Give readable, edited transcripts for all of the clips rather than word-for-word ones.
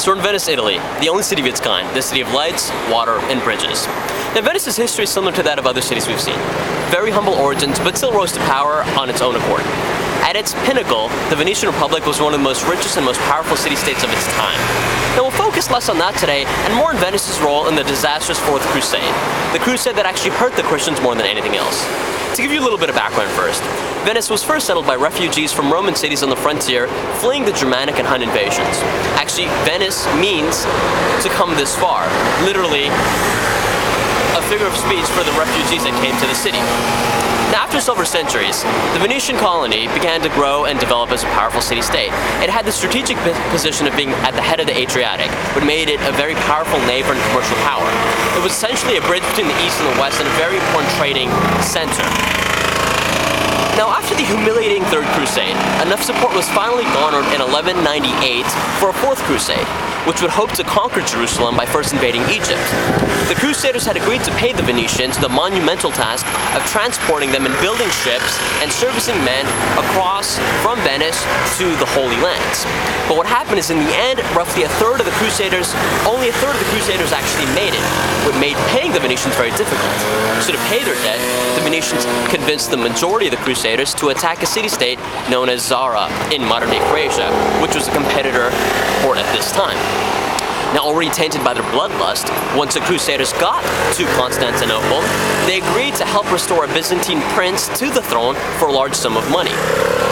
So we're in Venice, Italy, the only city of its kind, the city of lights, water, and bridges. Now Venice's history is similar to that of other cities we've seen. Very humble origins, but still rose to power on its own accord. At its pinnacle, the Venetian Republic was one of the most richest and most powerful city-states of its time. Now we'll focus less on that today, and more on Venice's role in the disastrous Fourth Crusade, the crusade that actually hurt the Christians more than anything else. To give you a little bit of background first, Venice was first settled by refugees from Roman cities on the frontier, fleeing the Germanic and Hun invasions. Actually, Venice means to come this far, literally a figure of speech for the refugees that came to the city. Now, after several centuries, the Venetian colony began to grow and develop as a powerful city-state. It had the strategic position of being at the head of the Adriatic, which made it a very powerful naval and commercial power. It was essentially a bridge between the East and the West and a very important trading center. Now, after the humiliating Third Crusade, enough support was finally garnered in 1198 for a Fourth Crusade, which would hope to conquer Jerusalem by first invading Egypt. The Crusaders had agreed to pay the Venetians the monumental task of transporting them in building ships and servicing men across from Venice to the Holy Lands. But what happened is, in the end, roughly only a third of the Crusaders actually made it, what made paying the Venetians very difficult. So to pay their debt, the Venetians convinced the majority of the Crusaders to attack a city-state known as Zara in modern-day Croatia, which was a competitor port at this time. Now, already tainted by their bloodlust, once the Crusaders got to Constantinople, they agreed to help restore a Byzantine prince to the throne for a large sum of money.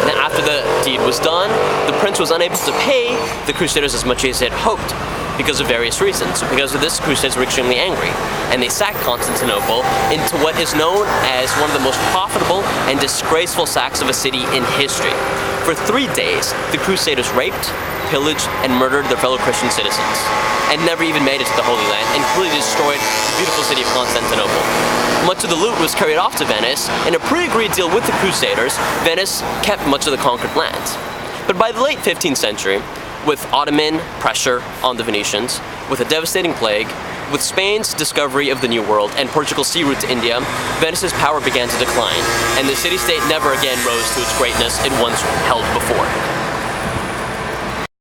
Now, after the deed was done, the prince was unable to pay the Crusaders as much as he had hoped, because of various reasons. Because of this, the Crusaders were extremely angry, and they sacked Constantinople into what is known as one of the most profitable and disgraceful sacks of a city in history. For 3 days, the Crusaders raped, pillaged, and murdered their fellow Christian citizens, and never even made it to the Holy Land, and completely destroyed the beautiful city of Constantinople. Much of the loot was carried off to Venice. In a pre-agreed deal with the Crusaders, Venice kept much of the conquered land. But by the late 15th century, with Ottoman pressure on the Venetians, with a devastating plague, with Spain's discovery of the New World and Portugal's sea route to India, Venice's power began to decline, and the city-state never again rose to its greatness it once held before.